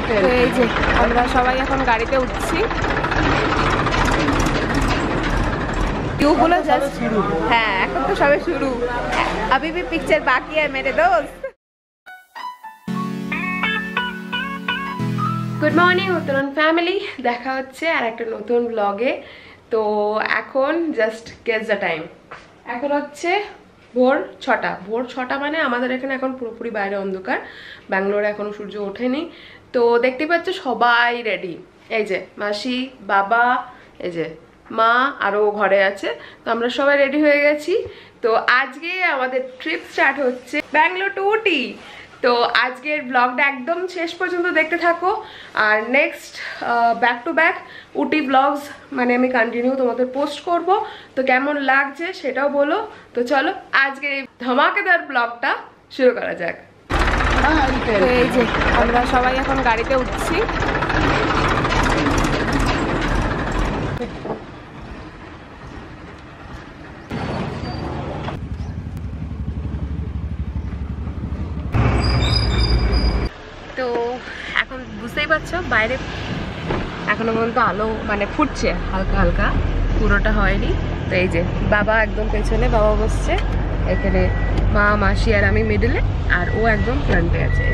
তো এই যে আমরা সবাই এখন গাড়িতে উঠছি। ভিউগুলো জাস্ট, হ্যাঁ এখন তো সবে শুরু, अभी भी पिक्चर बाकी है मेरे दोस्त। গুড মর্নিং উত্তরণ ফ্যামিলি, দেখা হচ্ছে আর একটা নতুন ব্লগে। তো এখন জাস্ট গেস দ্য টাইম, এখন হচ্ছে ভোর 6টা। ভোর 6টা মানে আমাদের এখানে এখন পুরোপুরি বাইরে অন্ধকার, ব্যাঙ্গালোরে এখনো সূর্য ওঠেনি। তো দেখতে পাচ্ছ সবাই রেডি, এই যে মাসি, বাবা, এই যে মা, আরও ঘরে আছে। তো আমরা সবাই রেডি হয়ে গেছি। তো আজকে আমাদের ট্রিপ স্টার্ট হচ্ছে ব্যাঙ্গালোর টু উটি। তো আজকের ব্লগটা একদম শেষ পর্যন্ত দেখতে থাকো। আর next back to back Ooty vlogs মানে আমি কন্টিনিউ তোমাদের পোস্ট করব। তো কেমন লাগছে সেটাও বলো। তো চলো আজকের এই ধামাকেদার ব্লগটা শুরু করা যাক। তো এই যে আমরা সবাই এখন গাড়িতে উঠছি। তো এখন বুঝতেই পারছো বাইরে এখনো পর্যন্ত আলো মানে ফুটছে হালকা হালকা, পুরোটা হয়নি। তো এই যে বাবা একদম পেছনে, বাবা বসছে এখানে, মা, মাসি আর আমি মিডলে, আর ও একদম ফ্রন্টে আছে।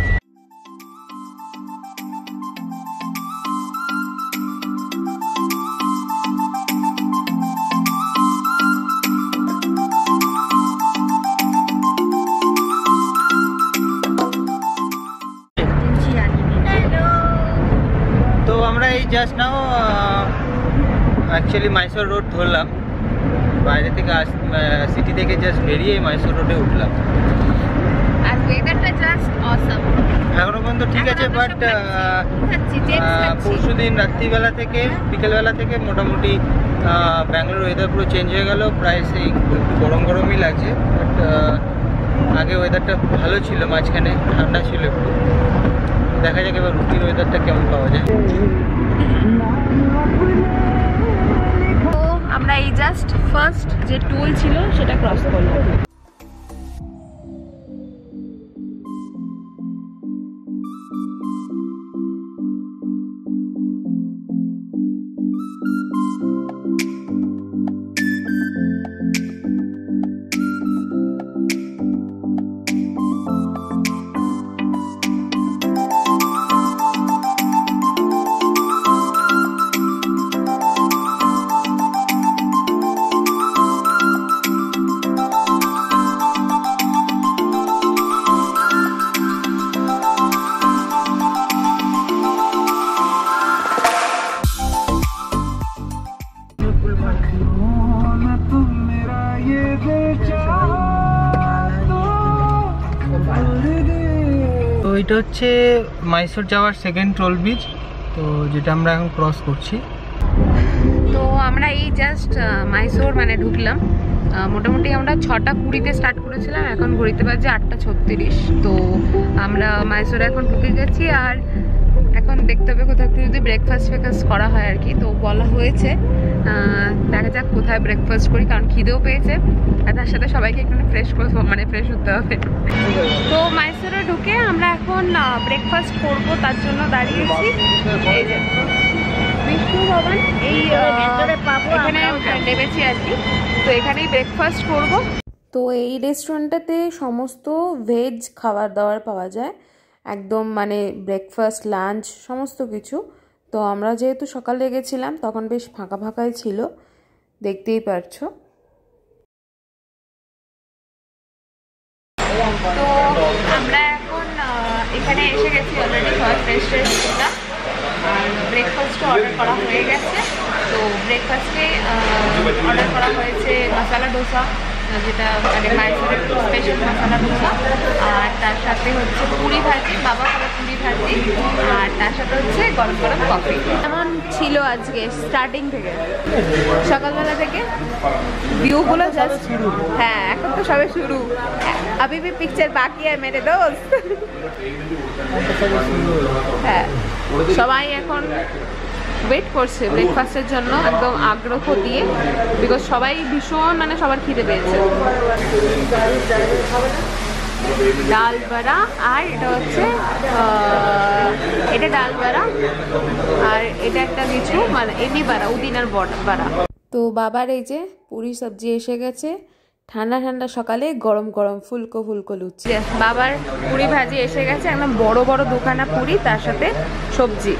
Just now actually Mysore road ধরলাম, বাইরে থেকে সিটি থেকে জাস্ট বেরিয়ে মাইসোর রোডে উঠলাম। আর ওয়েদারটা জাস্ট অসাম, এখনো পর্যন্ত ঠিক আছে, বাট পরশু দিন রাত্রিবেলা থেকে বিকেলবেলা থেকে মোটামুটি ব্যাঙ্গালোর ওয়েদার পুরো চেঞ্জ হয়ে গেল। প্রায় সেই একটু গরম গরমই লাগছে, বাট আগে ওয়েদারটা ভালো ছিল, মাঝখানে ঠান্ডা ছিল একটু। দেখা যাক এবার রুটির ওয়েদারটা কেমন পাওয়া যায়। তো আমরা এই জাস্ট ফার্স্ট যে টোল ছিল সেটা ক্রস করলাম। তো এটা হচ্ছে মাইসোর যাওয়ার সেকেন্ড টোল ব্রিজ, তো যেটা আমরা এখন ক্রস করছি। তো আমরা এই জাস্ট মাইসোর মানে ঢুকলাম। মোটামুটি আমরা 6:20-তে স্টার্ট করেছিলাম, এখন ঘুরিতে বাজে 8:36। তো আমরা মাইসোর এখন ঢুকে গেছি। আর এখন দেখতে হবে কোথাও একটু যদি ব্রেকফাস্ট করা হয় আর কি। তো বলা হয়েছে দেখা যাক কোথায় ব্রেকফাস্ট করি, কারণ খিদেও পেয়েছে আর তার সাথে সবাইকে একটু ফ্রেশ হতে হবে। তো মাইসোরে ঢুকে আমরা এখন ব্রেকফাস্ট করবো, তার জন্য দাঁড়িয়েছি। এই যে বিষ্ণু ভবন, এই এখানে নেমেছি আর কি। তো এখানেই ব্রেকফাস্ট করব। তো এই রেস্টুরেন্টটাতে সমস্ত ভেজ খাবার দাবার পাওয়া যায়, একদম মানে ব্রেকফাস্ট, লাঞ্চ সমস্ত কিছু। তো আমরা যেহেতু সকালে গেছিলাম তখন বেশ ফাঁকা ফাঁকাই ছিল, দেখতেই পারছো। তো আমরা এখন এখানে এসে গেছি অলরেডি, ফ্রেশ করলাম আর ব্রেকফাস্টও অর্ডার করা হয়ে গেছে। তো ব্রেকফাস্টে অর্ডার করা হয়েছে মশলা ডোসা, যেটা মানে মাইসোরের স্পেশাল মশলা ডোসা, আর তার সাথে হচ্ছে পুরি ভাজি, বাবা করে পুরি ভাজি, আর তার সাথে হচ্ছে গরম গরম কফি। এমন ছিল আজকে স্টার্টিং থেকে, সকালবেলা থেকে ভিউগুলো জাস্ট, হ্যাঁ এখন তো সবে শুরু, अभी भी पिक्चर बाकी है मेरे दोस्त। হ্যাঁ সবাই এখন ওয়েট করছে ব্রেকফাস্টের জন্য একদম আগ্রহ দিয়ে, বিকজ সবাই ভীষণ মানে সবার খিদে পেয়েছে। ডাল বড়া, আর এটা হচ্ছে এটা ডাল বাড়া, আর এটা একটা কিছু মানে এমনি বাড়া, উদিনার বাড়া। তো বাবার এই যে পুরি সবজি এসে গেছে, ঠান্ডা ঠান্ডা সকালে গরম গরম ফুলকো ফুলকো লুচি। বাবার পুরি ভাজি এসে গেছে, একদম বড় বড় দুখানা পুরি, তার সাথে সবজি।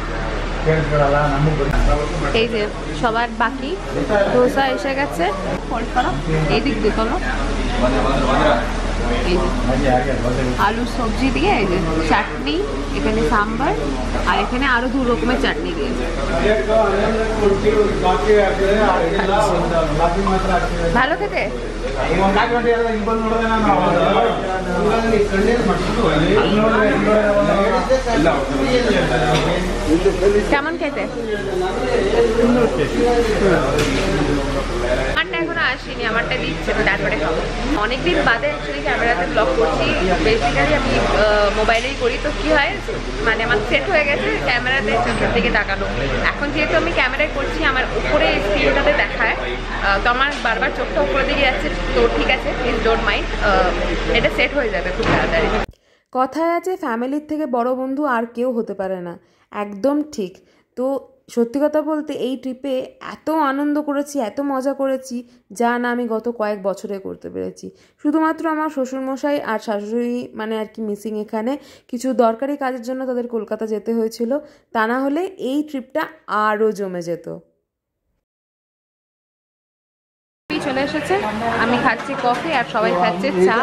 এই যে সবার বাকি ধোসা এসে গেছে, এই দিক দিয়ে চলো, এই যে আলুর সবজি দিয়ে, এই যে চাটনি, এখানে সাম্বার, আর এখানে আরো 2 রকমের চাটনি দিয়েছে। ভালো খেতে। কেমন খেতে? আমারটা এখনো আসেনি, আমারটা দিচ্ছে, তো তারপরে খাবো। অনেকদিন বাদে অ্যাকচুয়ালি ক্যামেরাতে ব্লগ করছি। বেসিক্যালি আমি মোবাইলেই করি, তো কি হয় মানে আমার সেট হয়ে গেছে ক্যামেরাতে চোখের দিকে তাকানো। এখন যেহেতু আমি ক্যামেরায় করছি, আমার উপরে স্ক্রিনটাতে দেখায়, তো আমার বারবার চোখটা উপরের দিকে যাচ্ছে। তো ঠিক আছে, প্লিজ ডোন্ট মাইন্ড, এটা সেট হয়ে যাবে খুব তাড়াতাড়ি। কথায় আছে ফ্যামিলির থেকে বড় বন্ধু আর কেউ হতে পারে না, একদম ঠিক। তো সত্যি কথা বলতে এই ট্রিপে এত আনন্দ করেছি, এত মজা করেছি, যা না আমি গত কয়েক বছরে করতে পেরেছি। শুধুমাত্র আমার শ্বশুরমশাই আর শাশুড়ি মানে আর কি মিসিং, এখানে কিছু দরকারি কাজের জন্য তাদের কলকাতা যেতে হয়েছিল, তা না হলে এই ট্রিপটা আরও জমে যেত। চলে এসেছে, আমি খাচ্ছি কফি আর সবাই খাচ্ছে চা।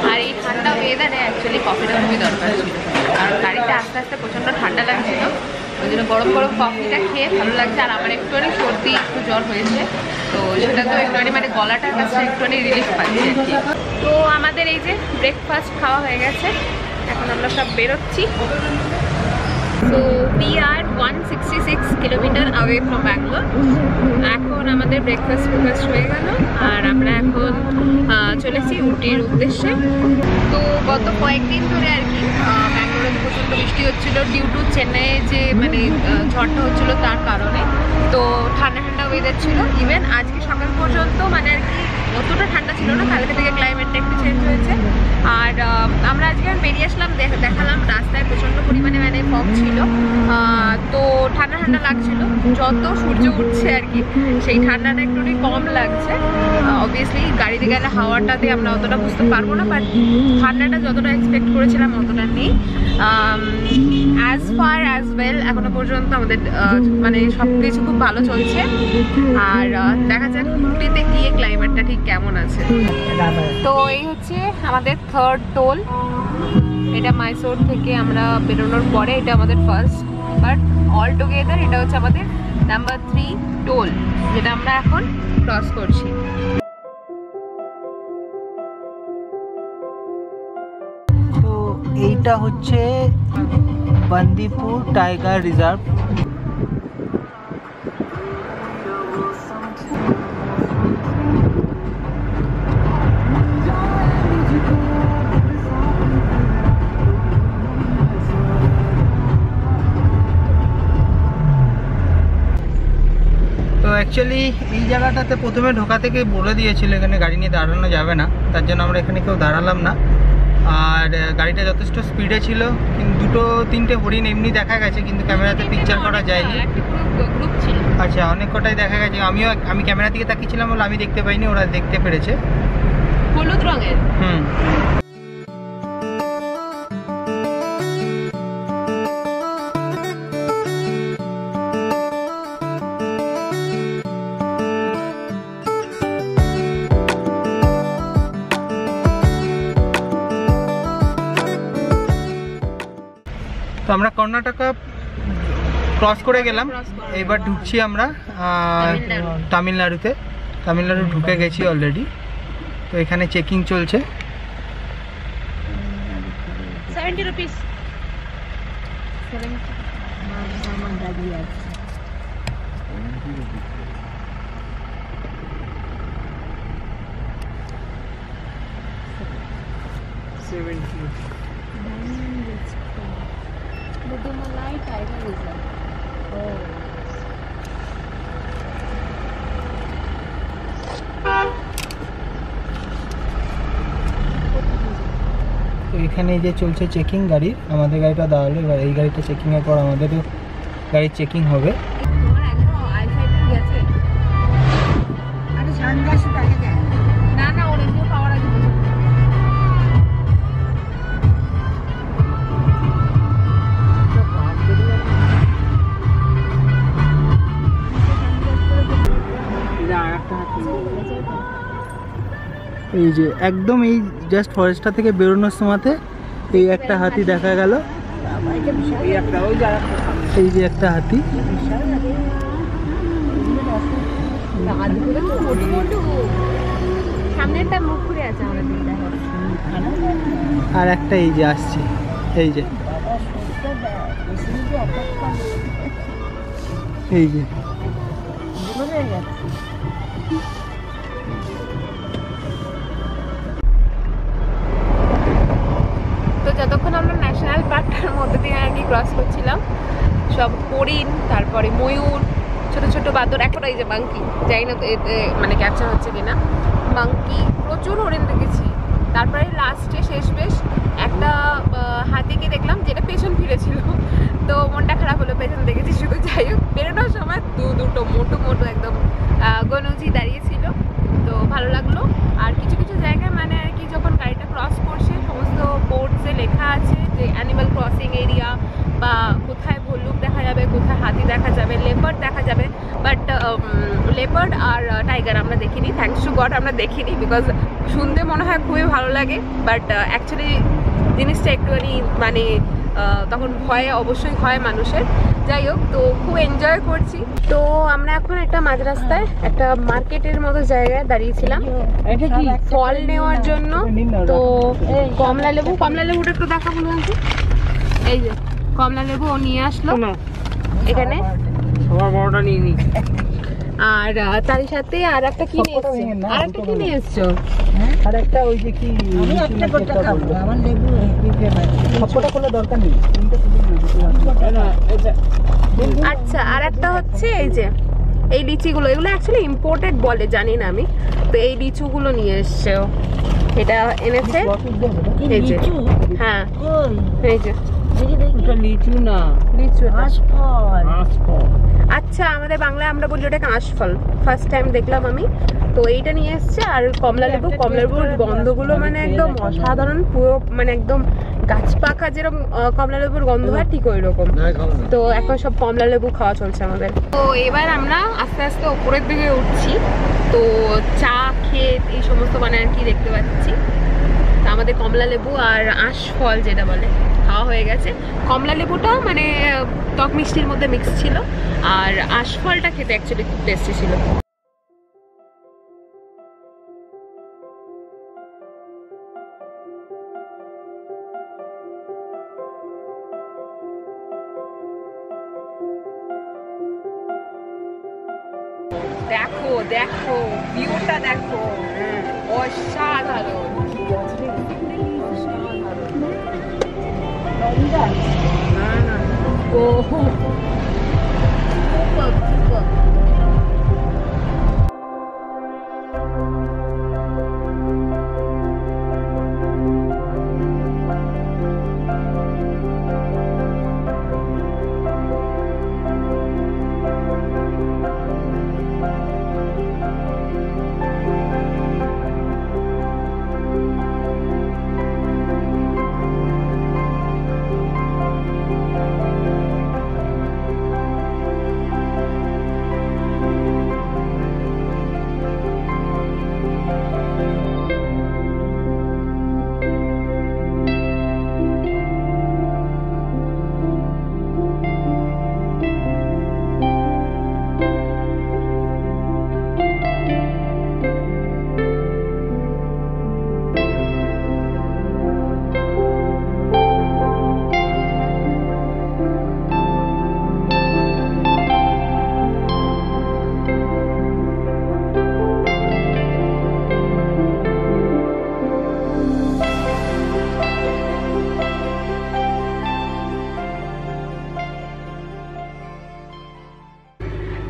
আর এই ঠান্ডা ওয়েদারে অ্যাকচুয়ালি কফিটা খুবই দরকার ছিল, কারণ গাড়িতে আস্তে আস্তে প্রচণ্ড ঠান্ডা লাগছিল, ওই জন্য গরম গরম কফিটা খেয়ে ভালো লাগছে। আর আমার একটুখানি সর্দি, একটু জ্বর হয়েছে, তো সেটা তো একটুখানি মানে গলাটার কাছে একটুখানি রিলিফ পাচ্ছি আর কি। তো আমাদের এই যে ব্রেকফাস্ট খাওয়া হয়ে গেছে, এখন আমরা সব বেরোচ্ছি। So we are 166 kilometer away from Bangalore. এখন আমাদের ব্রেকফাস্ট হয়ে গেল, আর আমরা এখন চলেছি উটির উদ্দেশ্যে। তো গত কয়েকদিন ধরে আর কি ব্যাঙ্গালোরে প্রচণ্ড বৃষ্টি হচ্ছিল ডিউ টু চেন্নাইয়ে যে মানে ঝড়টা হচ্ছিল তার কারণে। তো ঠান্ডা ঠান্ডা ওয়েদার ছিল, ইভেন আজকে সকাল পর্যন্ত মানে আর কি অতটা ঠান্ডা ছিল না, কালকে থেকে ক্লাইমেটটা একটু চেঞ্জ হয়েছে। আর আমরা আজকে বেরিয়ে আসলাম, দেখালাম রাস্তায় প্রচণ্ড পরিমাণে মানে ফগ ছিল, তো ঠান্ডা ঠান্ডা লাগছিল। যত সূর্য উঠছে আর কি সেই ঠান্ডাটা একটু কম লাগছে। অবভিয়াসলি গাড়িতে গেলে হাওয়াটাতে আমরা অতটা বুঝতে পারবো না, বাট ঠান্ডাটা যতটা এক্সপেক্ট করেছিলাম অতটা নেই। অ্যাজ ফার অ্যাজ ওয়েল, এখনো পর্যন্ত আমাদের মানে সব কিছু খুব ভালো চলছে। আর দেখা যাক উটিতে গিয়ে ক্লাইমেটটা ঠিক কেমন আছে। তো এই হচ্ছে আমাদের 3rd টোল, এটা মাইসোর থেকে আমরা বেরোনোর পরে এটা আমাদের ফার্স্ট, বাট অল টুগেদার এটা হচ্ছে আমাদের নাম্বার 3 টোল, যেটা আমরা এখন ক্রস করছি। তো এইটা হচ্ছে বান্দিপুর টাইগার রিজার্ভ। তো অ্যাকচুয়ালি এই জায়গাটাতে প্রথমে ঢোকা থেকে বলে দিয়েছিল এখানে গাড়ি নিয়ে দাঁড়ানো যাবে না, তার জন্য আমরা এখানে কেউ দাঁড়ালাম না। আর গাড়িটা যথেষ্ট স্পিডে ছিল, কিন্তু 2-3টে হরিণ এমনি দেখা গেছে, কিন্তু ক্যামেরাতে পিকচার করা যায়নি। আচ্ছা, অনেক কটাই দেখা গেছে, আমি ক্যামেরা দিকে তাকিয়েছিলাম বলে আমি দেখতে পাইনি, ওরা দেখতে পেরেছে। হলুদ রঙের। তো আমরা কর্ণাটকা ক্রস করে গেলাম, এবার ঢুকছি আমরা তামিলনাড়ুতে। তামিলনাড়ু ঢুকে গেছি অলরেডি, তো এখানে চেকিং চলছে। 70 rupees. 70. Budumalai Tiger Reserve. Oh. এখানে এই যে চলছে চেকিং গাড়ির, আমাদের গাড়িটা দাঁড়ালো, এবার এই গাড়িটা চেকিংয়ের পর আমাদেরও গাড়ির চেকিং হবে। না না ওর এমনিও পাওয়ার আগে এই যে একদম এই জাস্ট ফরেস্টটা থেকে বেরোনোর সময়তে এই একটা হাতি দেখা গেল, এই যে একটা হাতি, সামনেরটা মুখ ঘুরে আছে আমাদের দিকে, আর একটা এই যে আসছে, এই যে এই যে তো যতক্ষণ আমরা ন্যাশনাল পার্কটার মধ্যে দিয়ে আর কি ক্রস করছিলাম, সব হরিণ, তারপরে ময়ূর, ছোট ছোট বাদর, এখন এই যে মাঙ্কি, জানি না এতে মানে ক্যাপচার হচ্ছে কিনা, মাঙ্কি, প্রচুর হরিণ দেখেছি। তারপরে লাস্টে শেষ বেশ একটা হাতিকে দেখলাম যেটা পেছন ফিরেছিল, তো মনটা খারাপ হলো, পেছন দেখেছি শুধু। যাই হোক, বেরোনোর সময় দুটো মোটো মোটো একদম গনুজি দাঁড়িয়েছিল, তো ভালো লাগলো। আর কিছু কিছু জায়গায় মানে আর কি যখন গাড়িটা ক্রস করছে সমস্ত বোর্ডসে লেখা আছে যে অ্যানিমাল ক্রসিং এরিয়া, বা কোথায় ভল্লুক দেখা যাবে, কোথায় হাতি দেখা যাবে, লেপার্ড দেখা যাবে। বাট লেপার্ড আর টাইগার আমরা দেখিনি, থ্যাঙ্কস টু গড আমরা দেখিনি, বিকজ শুনতে মনে হয় খুবই ভালো লাগে, বাট অ্যাকচুয়ালি জিনিসটা একটুখানি মানে তখন ভয় অবশ্যই হয় মানুষের। যাই হোক, তো খুব এনজয় করছি। তো আমরা এখন একটা মাঝ রাস্তায় একটা মার্কেটের মতো জায়গায় দাঁড়িয়েছিলাম ফল নেওয়ার জন্য। তো কমলা লেবুটা একটু দেখাবো বলছি, এই যে কমলা লেবু ও নিয়ে আসলো এখানে, আর তারই সাথে আর একটা কি নিয়ে এসছো, আর একটা ওই যে কি আমার লেবু সবকটা খোলা দরকার নেই। আচ্ছা, আর একটা হচ্ছে এই যে এই লিচিগুলো, এগুলো অ্যাকচুয়ালি ইম্পোর্টেড বলে, জানি না আমি। তো এই লিচুগুলো নিয়ে এসছে, এটা এনেছে এই যে, হ্যাঁ এই যে লিচু না, লিচু, আঁশফল। আচ্ছা আমাদের বাংলায় আমরা বলি ওটাকে আঁশফল, ফার্স্ট টাইম দেখলাম আমি। তো এইটা নিয়ে এসছে, আর কমলা লেবুর গন্ধগুলো মানে একদম অসাধারণ, পুরো মানে একদম গাছ পাকা যেরকম কমলা লেবুর গন্ধ হয় ঠিক ওই রকম। তো এখন সব কমলা লেবু খাওয়া চলছে আমাদের। তো এবার আমরা আস্তে আস্তে ওপরের দিকে উঠছি, তো চা ক্ষেত এই সমস্ত মানে আর কি দেখতে পাচ্ছি। আমাদের কমলা লেবু আর আঁশফল যেটা বলে খাওয়া হয়ে গেছে। কমলা লেবুটা মানে টক মিষ্টির মধ্যে মিক্স ছিল, আর আঁশফলটা খেতে অ্যাকচুয়ালি খুব টেস্টি ছিল। দেখো দেখো ভিউটা দেখো, অসাধারণ।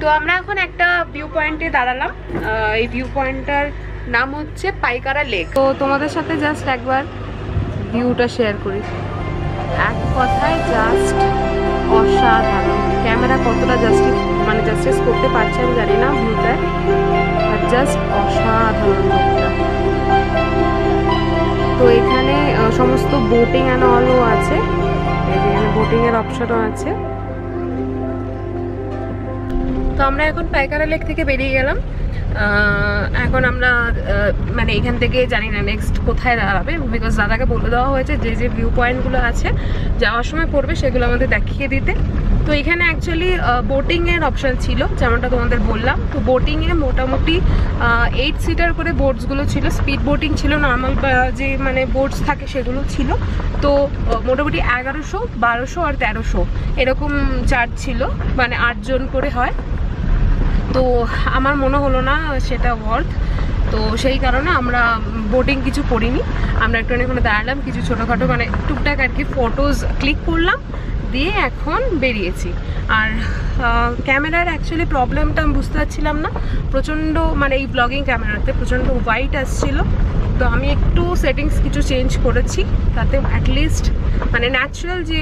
তো আমরা এখন একটা ভিউ পয়েন্টে দাঁড়ালাম, এই ভিউ পয়েন্টটার নাম হচ্ছে পাইকারা লেক। তো তোমাদের সাথে জাস্ট একবার ভিউটা শেয়ার করি। এক কথায় জাস্ট অসাধারণ। ক্যামেরা কতটা জাস্টিস করতে পারছে আমি জানি না ভিউটা, আর জাস্ট অসাধারণ ভিউটা। তো এখানে সমস্ত বোটিং অ্যান্ড অলও আছে, এখানে বোটিং এর অপশনও আছে। তো আমরা এখন পাইকারা লেক থেকে বেরিয়ে গেলাম। এখন আমরা মানে এখান থেকে জানি না নেক্সট কোথায় দাঁড়াবে, বিকজ দাদাকে বলে দেওয়া হয়েছে যে যে ভিউ পয়েন্টগুলো আছে যাওয়ার সময় পড়বে সেগুলো আমাদের দেখিয়ে দিতে। তো এখানে অ্যাকচুয়ালি বোটিংয়ের অপশান ছিল, যেমনটা তোমাদের বললাম। তো বোটিংয়ে মোটামুটি 8 সিটার করে বোটসগুলো ছিল, স্পিড বোটিং ছিল, নর্মাল যে মানে বোটস থাকে সেগুলো ছিল। তো মোটামুটি 1100, 1200 আর 1300 এরকম চার্জ ছিল, মানে 8 জন করে হয়। তো আমার মনে হলো না সেটা ওয়ার্থ, তো সেই কারণে আমরা বোটিং কিছু করিনি। আমরা একটু ওখানে দাঁড়ালাম, কিছু ছোটোখাটো মানে টুকটাক আর কি ফটোজ ক্লিক করলাম, দিয়ে এখন বেরিয়েছি। আর ক্যামেরার অ্যাকচুয়ালি প্রবলেমটা আমি বুঝতে পারছিলাম না, প্রচণ্ড মানে এই ব্লগিং ক্যামেরাতে প্রচণ্ড হোয়াইট আসছিল। তো আমি একটু সেটিংস কিছু চেঞ্জ করেছি, তাতে অ্যাটলিস্ট মানে ন্যাচারাল যে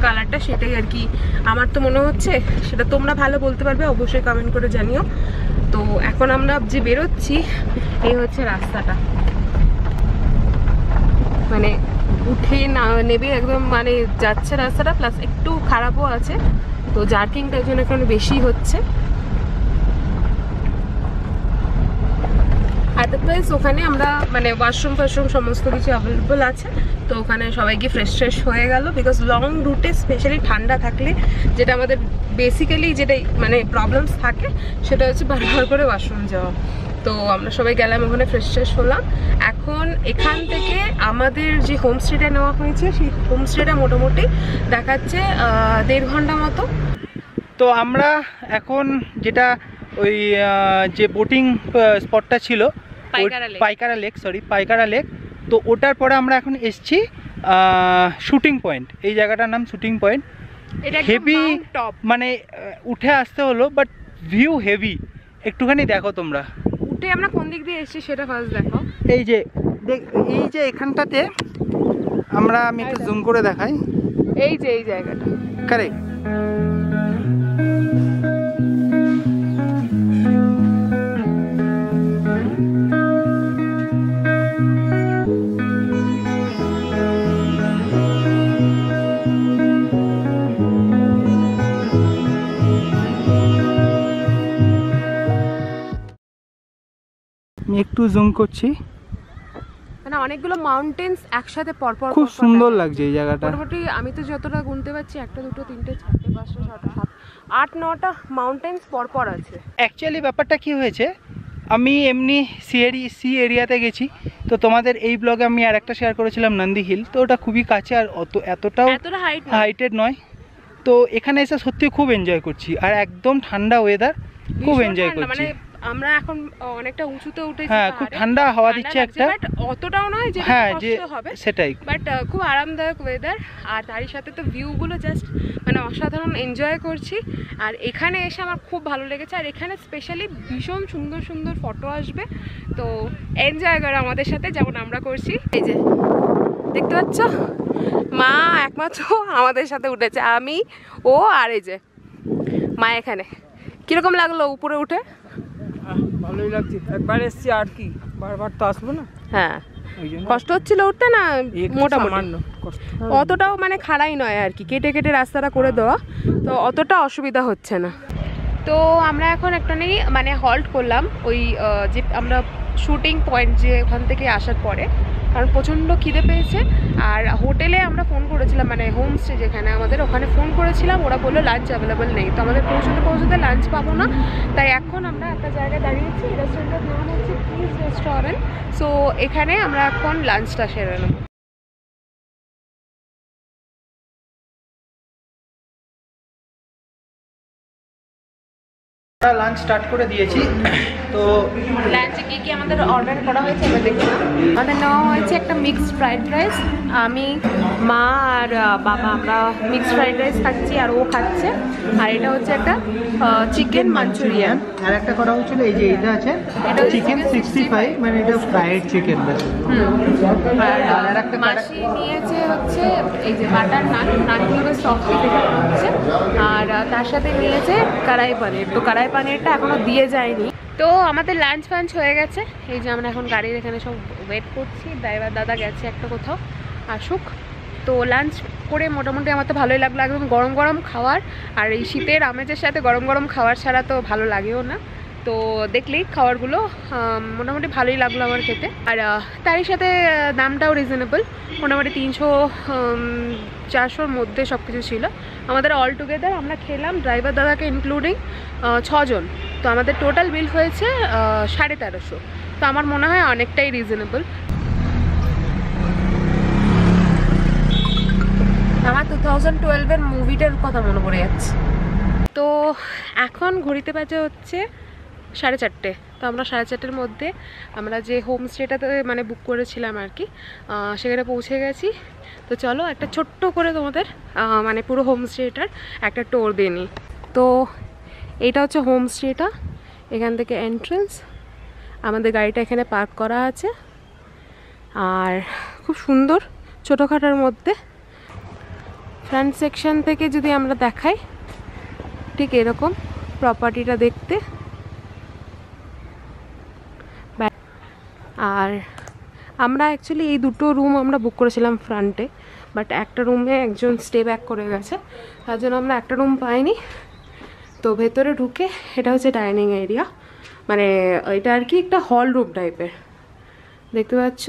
কালারটা সেটাই আর কি আমার তো মনে হচ্ছে। সেটা তোমরা ভালো বলতে পারবে, অবশ্যই কমেন্ট করে জানিও। তো এখন আমরা যে বেরোচ্ছি, এই হচ্ছে রাস্তাটা, মানে উঠে না নেবে একদম মানে যাচ্ছে রাস্তাটা, প্লাস একটু খারাপও আছে। তো জার্কিংটা এখানে একটু বেশি হচ্ছে। আদারওয়াইজ ওখানে আমরা মানে ওয়াশরুম সমস্ত কিছু অ্যাভেলেবল আছে। তো ওখানে সবাই গিয়ে ফ্রেশ হয়ে গেল, বিকজ লং রুটে স্পেশালি ঠান্ডা থাকলে যেটা আমাদের বেসিক্যালি যেটা মানে প্রবলেমস থাকে সেটা হচ্ছে বারবার করে ওয়াশরুম যাওয়া। তো আমরা সবাই গেলাম ওখানে ফ্রেশ হলাম। এখন এখান থেকে আমাদের যে হোমস্টেটা নেওয়া হয়েছে সেই হোমস্টেটা মোটামুটি দেখাচ্ছে 1.5 ঘন্টা মতো। তো আমরা এখন যেটা ওই যে বোটিং স্পটটা ছিল পাইকারা লেক, তো ওটার পরে আমরা এখন এসছি শুটিং পয়েন্ট। এই জায়গাটার নাম শুটিং পয়েন্ট। হেভি মানে উঠে আসতে হলো, বাট ভিউ হেভি। একটুখানি দেখো তোমরা, উঠে আমরা কোন দিক দিয়ে এসেছি সেটা ফার্স্ট দেখো। এই যে এখানটাতে আমি একটু জুম করে দেখাই, এই জায়গাটা কারেক্ট। আমি একটু জুম করছি, মানে অনেকগুলো মাউন্টেন্স একসাথে পরপর খুব সুন্দর লাগছে এই জায়গাটা। মোটামুটি আমি তো যতটা গুনতে পারছি 1 2 3 4 5 6 7 8 9টা মাউন্টেন্স পরপর আছে। অ্যাকচুয়ালি ব্যাপারটা কি হয়েছে, আমি এমনি সি এরিয়াতে গেছি। তো তোমাদের এই ব্লগে আমি আর একটা শেয়ার করেছিলাম নন্দী হিল, তো ওটা খুবই কাছে আর এতটা হাইটেড নয়। তো এখানে এসে সত্যি খুব এনজয় করছি, আর একদম ঠান্ডা ওয়েদার, খুব এনজয় করছি। মানে আমরা এখন অনেকটা উঁচুতে উঠেছি, হ্যাঁ খুব ঠান্ডা হাওয়া দিচ্ছে একটা, বাট অতটাও নয় যে কষ্ট হবে, সেটাই। বাট খুব আরামদায়ক ওয়েদার, আর তারই সাথে তো ভিউগুলো জাস্ট মানে অসাধারণ এনজয় করছি। আর এখানে এসে আমার খুব ভালো লেগেছে, আর এখানে স্পেশালি ভীষণ সুন্দর ফটো আসবে। তো এনজয় করো আমাদের সাথে যেমন আমরা করছি। এই যে দেখতে পাচ্ছ, মা একমাত্র আমাদের সাথে উঠেছে, আমি ও আর এই যে মা। এখানে কিরকম লাগলো উপরে উঠে? ভালোই লাগছে, একবার এসছি আর কি, বারবার তো আসবো না। হ্যাঁ কষ্ট হচ্ছিল উঠতে না? মোটামুটি অতটাও মানে খাড়াই নয় আর কি, কেটে রাস্তাটা করে দেওয়া, তো অতটা অসুবিধা হচ্ছে না। তো আমরা এখন একটা নেই মানে হল্ট করলাম ওই যে আমরা শুটিং পয়েন্ট যে ওখান থেকে আসার পরে, কারণ প্রচণ্ড খিদে পেয়েছে। আর হোটেলে আমরা ফোন করেছিলাম, মানে হোমস্টে যেখানে আমাদের, ওখানে ফোন করেছিলাম, ওরা বললো লাঞ্চ অ্যাভেলেবেল নেই। তো আমাদের পৌঁছতে লাঞ্চ পাবো না, তাই এখন আমরা একটা জায়গায় দাঁড়িয়েছি। রেস্টুরেন্টের নাম হচ্ছে প্লিজ রেস্টুরেন্ট। সো এখানে আমরা এখন লাঞ্চটা সেরে নেব। লাঞ্চ স্টার্ট করে দিয়েছি। তো লাঞ্চে কি কি আমাদের অর্ডার করা হয়েছে এবার দেখলাম। আমাদের নেওয়া হয়েছে একটা মিক্সড ফ্রাইড রাইস, আমি মা আর বাবা আমরা মিক্সড ফ্রাইড রাইস খাচ্ছি আর ও খাচ্ছে। আর এটা হচ্ছে একটা চিকেন মাঞ্চুরিয়ান। আর একটা করা হয়েছিল এই যে এটা আছে এটা চিকেন 65, মানে এটা ফ্রাইড চিকেন। আর একটা মাসি নিয়েছে হচ্ছে এই যে বাটার নান, নানগুলো বেশ সফট হচ্ছে। আর তার সাথে নিয়েছে কড়াই পনির। তো কড়াই পানিরটা এখনো দিয়ে যায়নি। তো আমাদের লাঞ্চ ফাঞ্চ হয়ে গেছে, এই যে আমরা এখন গাড়ির এখানে সব ওয়েট করছি। ড্রাইভার দাদা গেছে একটা কোথাও, আসুক। তো লাঞ্চ করে মোটামুটি আমার তো ভালোই লাগলো, একদম গরম গরম খাবার। আর এই শীতের আমেজের সাথে গরম গরম খাবার ছাড়া তো ভালো লাগেও না। তো দেখলেই খাবারগুলো মোটামুটি ভালোই লাগলো আমার খেতে। আর তারই সাথে দামটাও রিজনেবল, মোটামুটি 300-400-র মধ্যে সব কিছু ছিল আমাদের। অল টুগেদার আমরা খেলাম ড্রাইভার দাদাকে ইনক্লুডিং 6 জন। তো আমাদের টোটাল বিল হয়েছে 1350। তো আমার মনে হয় অনেকটাই রিজনেবল। আমার 2012-এর মুভিটার কথা মনে পড়ে যাচ্ছে। তো এখন ঘড়িতে বাজে হচ্ছে 4:30। তো আমরা 4:30-র মধ্যে আমরা যে হোমস্টেটাতে মানে বুক করেছিলাম আর কি, সেখানে পৌঁছে গেছি। তো চলো একটা ছোট্ট করে তোমাদের মানে পুরো হোমস্টেটার একটা ট্যুর দিয়ে নিই। তো এইটা হচ্ছে হোমস্টেটা, এখান থেকে এন্ট্রেন্স। আমাদের গাড়িটা এখানে পার্ক করা আছে আর খুব সুন্দর ছোটোখাটোর মধ্যে। ফ্রন্ট সেকশন থেকে যদি আমরা দেখাই ঠিক এরকম প্রপার্টিটা দেখতে। আর আমরা অ্যাকচুয়ালি এই দুটো রুম আমরা বুক করেছিলাম ফ্রন্টে, বাট একটা রুমে একজন স্টে ব্যাক করে গেছে, তার জন্য আমরা একটা রুম পাইনি। তো ভেতরে ঢুকে এটা হচ্ছে ডাইনিং এরিয়া, মানে এটা আর কি একটা হল রুম টাইপের দেখতে পাচ্ছ।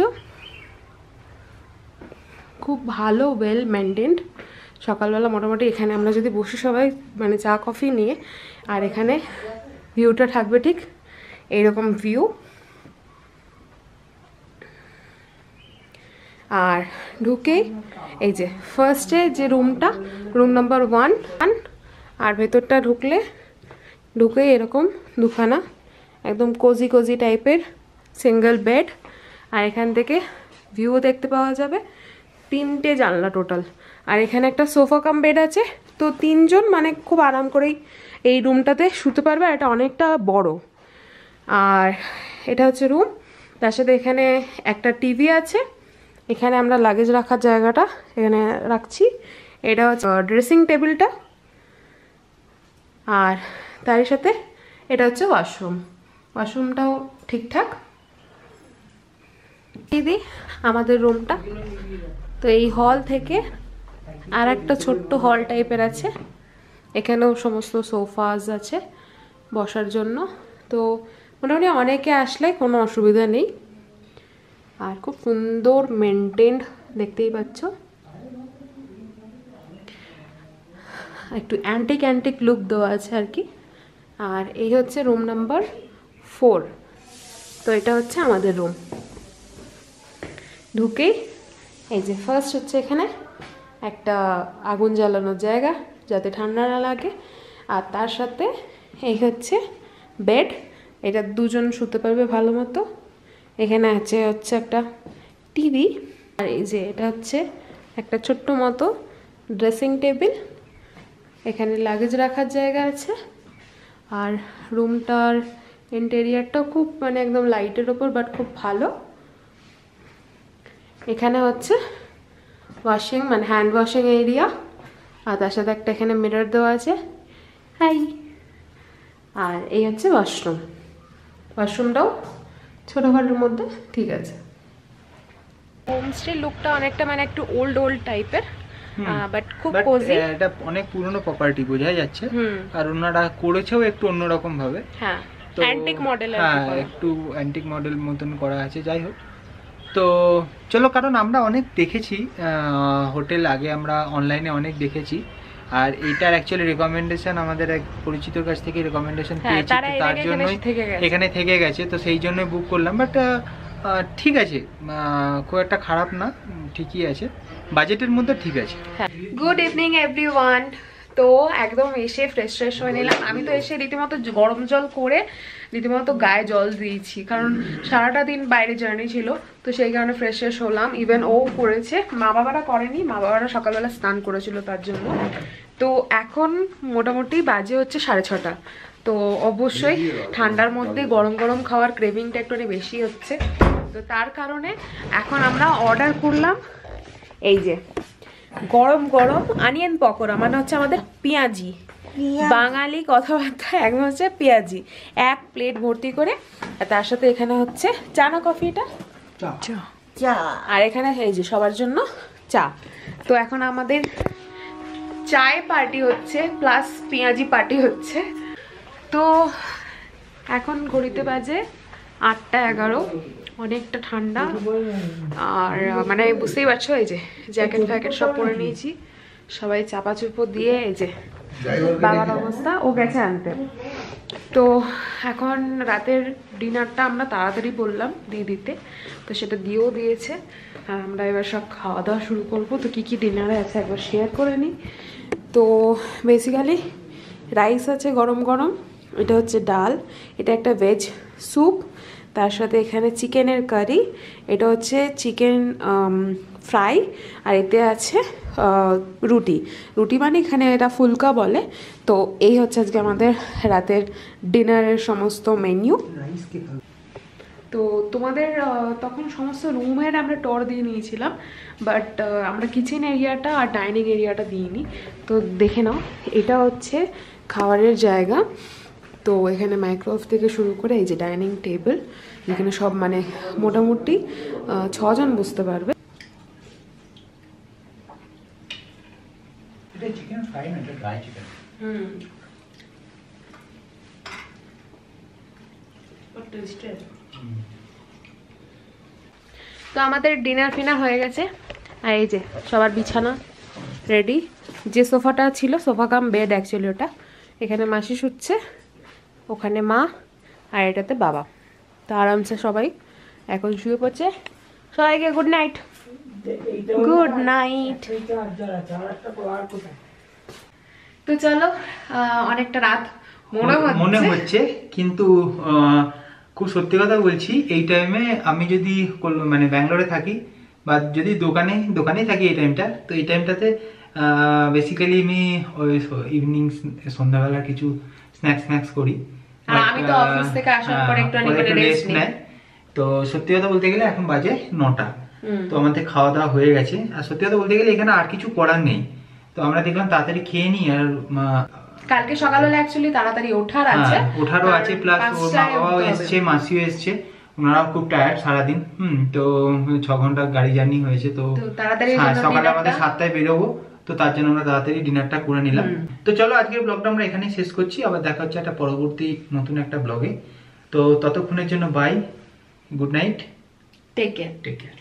খুব ভালো ওয়েল মেনটেন্ড। সকালবেলা মোটামুটি এখানে আমরা যদি বসে সবাই মানে চা কফি নিয়ে, আর এখানে ভিউটা থাকবে ঠিক এইরকম ভিউ। আর ঢুকেই এই যে ফার্স্টে যে রুমটা, রুম নাম্বার 1, আর ভেতরটা ঢুকেই এরকম দুখানা একদম কোজি কোজি টাইপের সিঙ্গেল বেড। আর এখান থেকে ভিউ দেখতে পাওয়া যাবে, 3টে জানলা টোটাল। আর এখানে একটা সোফা কাম বেড আছে। তো 3 জন মানে খুব আরাম করেই এই রুমটাতে শুতে পারবে। আর এটা অনেকটা বড়। আর এটা হচ্ছে রুম, তার সাথে এখানে একটা টিভি আছে। এখানে আমরা লাগেজ রাখার জায়গাটা এখানে রাখছি। এটা হচ্ছে ড্রেসিং টেবিলটা। আর তারই সাথে এটা হচ্ছে ওয়াশরুমটাও ঠিকঠাক। দিদি আমাদের রুমটা। তো এই হল থেকে আর একটা ছোট্ট হল টাইপের আছে, এখানেও সমস্ত সোফাস আছে বসার জন্য। তো মোটামুটি অনেকে আসলে কোনো অসুবিধা নেই। আর খুব সুন্দর মেনটেন্ড দেখতেই পাচ্ছ, একটু অ্যান্টিক লুক দেওয়া আছে আর কি। আর এই হচ্ছে রুম নাম্বার 4। তো এটা হচ্ছে আমাদের রুম। ঢুকেই এই যে ফার্স্ট হচ্ছে এখানে একটা আগুন জ্বালানোর জায়গা যাতে ঠান্ডা না লাগে। আর তার সাথে এই হচ্ছে বেড, এটা 2 জন শুতে পারবে ভালো মতো। এখানে হচ্ছে একটা টিভি। আর এই যে এটা হচ্ছে একটা ছোট্ট মতো ড্রেসিং টেবিল, এখানে লাগেজ রাখার জায়গা আছে। আর রুমটার ইন্টেরিয়ারটাও খুব মানে একদম লাইটের ওপর, বাট খুব ভালো। এখানে হচ্ছে ওয়াশিং মানে হ্যান্ড ওয়াশিং এরিয়া। আর তার সাথে একটা এখানে মিরর দেওয়া আছে, হাই। আর এই হচ্ছে ওয়াশরুমটাও ছোটোখাটোর মধ্যে ঠিক আছে। হোমস্টে লুকটা অনেকটা মানে একটু ওল্ড টাইপের, বাট খুব কোজি। এটা অনেক পুরনো প্রপার্টি বোঝা যাচ্ছে। আর ওনারা করেছেও একটু অন্যরকম ভাবে। হ্যাঁ, অ্যান্টিক মডেল। হ্যাঁ, একটু অ্যান্টিক মডেল মতন করা আছে। যাই হোক, তো চলো, কারণ আমরা অনেক দেখেছি হোটেল, আগে আমরা অনলাইনে অনেক দেখেছি। আর এইটার অ্যাকচুয়ালি রেকমেন্ডেশন আমাদের এক পরিচিতর কাছ থেকে রেকমেন্ডেশন পেয়েছি, তার জন্যই এখানে থেকে গেছে। তো সেই জন্যই বুক করলাম। বাট ঠিক আছে, খুব একটা খারাপ না, ঠিকই আছে, বাজেটের মধ্যে ঠিক আছে। Good evening everyone. তো একদম এসে ফ্রেশ হয়ে নিলাম। আমি তো এসে রীতিমতো গরম জল করে রীতিমতো গায়ে জল দিয়েছি, কারণ সারাটা দিন বাইরে জার্নি ছিল, তো সেই কারণে ফ্রেশ হলাম। ইভেন ও করেছে, মা বাবারা করেনি, মা বাবারা সকালবেলা স্নান করেছিল তার জন্য। তো এখন মোটামুটি বাজে হচ্ছে 6:30। তো অবশ্যই ঠান্ডার মধ্যে গরম গরম খাওয়ার ক্রেভিংটা একটু বেশি হচ্ছে, তো তার কারণে এখন আমরা অর্ডার করলাম এই যে গরম গরম অনিয়ন পকোড়া, মানে হচ্ছে আমাদের পেঁয়াজি, বাঙালি কথাবার্তা একদম হচ্ছে পেঁয়াজি, 1 প্লেট ভর্তি করে। আর তার সাথে এখানে হচ্ছে চা না কফি, এটা চা, আর এখানে এই যে সবার জন্য চা। তো এখন আমাদের চায় পার্টি হচ্ছে প্লাস পেঁয়াজি পার্টি হচ্ছে। তো এখন ঘড়িতে বাজে 8:11, অনেকটা ঠান্ডা। আর মানে বুঝতেই পারছো, এই যে জ্যাকেট ফ্যাকেট সব পরে নিয়েছি, সবাই চাপা চুপো দিয়ে এই যে বাবার অবস্থা, ও গেছে আনতে। তো এখন রাতের ডিনারটা আমরা তাড়াতাড়ি বললাম দিয়ে দিতে, তো সেটা দিয়েও দিয়েছে। আর আমরা এবার সব খাওয়া দাওয়া শুরু করবো। তো কী কী ডিনারে আছে একবার শেয়ার করে নিই। তো বেসিক্যালি রাইস আছে গরম গরম, এটা হচ্ছে ডাল, এটা একটা ভেজ স্যুপ, তার সাথে এখানে চিকেনের কারি, এটা হচ্ছে চিকেন ফ্রাই, আর এতে আছে রুটি মানে এখানে এটা ফুলকা বলে। তো এই হচ্ছে আজকে আমাদের রাতের ডিনারের সমস্ত মেনু। তো তোমাদের তখন সমস্ত রুমের আমরা টর দিয়ে নিয়েছিলাম, বাট আমরা কিচেন এরিয়াটা আর ডাইনিং এরিয়াটা দিইনি। তো দেখে নাও, এটা হচ্ছে খাবারের জায়গা। তো এখানে মাইক্রোওয়েভ থেকে শুরু করে এই যে ডাইনিং টেবিল, এখানে সব মানে মোটামুটি 6 জন বসতে পারবে। তো আমাদের ডিনার ফিনার হয়ে গেছে, আর এই যে সবার বিছানা রেডি। যে সোফাটা ছিল, সোফা কাম বেড অ্যাকচুয়ালি ওটা, এখানে মাসি শুচ্ছে, ওখানে মা, আর এটাতে বাবা। তো আরামসে সবাই এখন শুয়ে পড়ছে। সবাইকে গুড নাইট। Good night. তো চলো, অনেকটা রাত মনে হচ্ছে, কিন্তু খুব সত্যি কথা বলছি, এই টাইমে আমি যদি মানে ব্যাঙ্গালোরে থাকি বা যদি দোকানেই থাকি এই টাইমটা, তো এই টাইমটাতে বেসিক্যালি আমি ওই ইভিনিং সন্ধ্যাবেলা কিছু স্ন্যাক্স করি। আমি তো অফিস থেকে আসার পর একটু রেস্ট নেই। তো সত্যি কথা বলতে গেলে এখন বাজে 9টা, তো আমাদের খাওয়া দাওয়া হয়ে গেছে। আর সত্যি কথা বলতে গেলে এখানে আর কিছু করার নেই, তো আমরা দেখলাম তাড়াতাড়ি খেয়ে নিই। আর কালকে সকালবেলা অ্যাকচুয়ালি তাড়াতাড়ি ওঠারও আছে, প্লাস ওর মা বাবাও এসছে, মাসিও এসছে, ওনারাও খুব টায়ার্ড সারাদিন। তো 6 ঘন্টা গাড়ি জার্নি হয়েছে, তো সকালে আমাদের 7টায় বেরোবো, তো তার জন্য আমরা তাড়াতাড়ি ডিনারটা করে নিলাম। তো চলো, আজকের ব্লগটা আমরা এখানেই শেষ করছি, আবার দেখা হচ্ছে একটা পরবর্তী নতুন একটা ব্লগে। তো ততক্ষণের জন্য bye, good night, take care.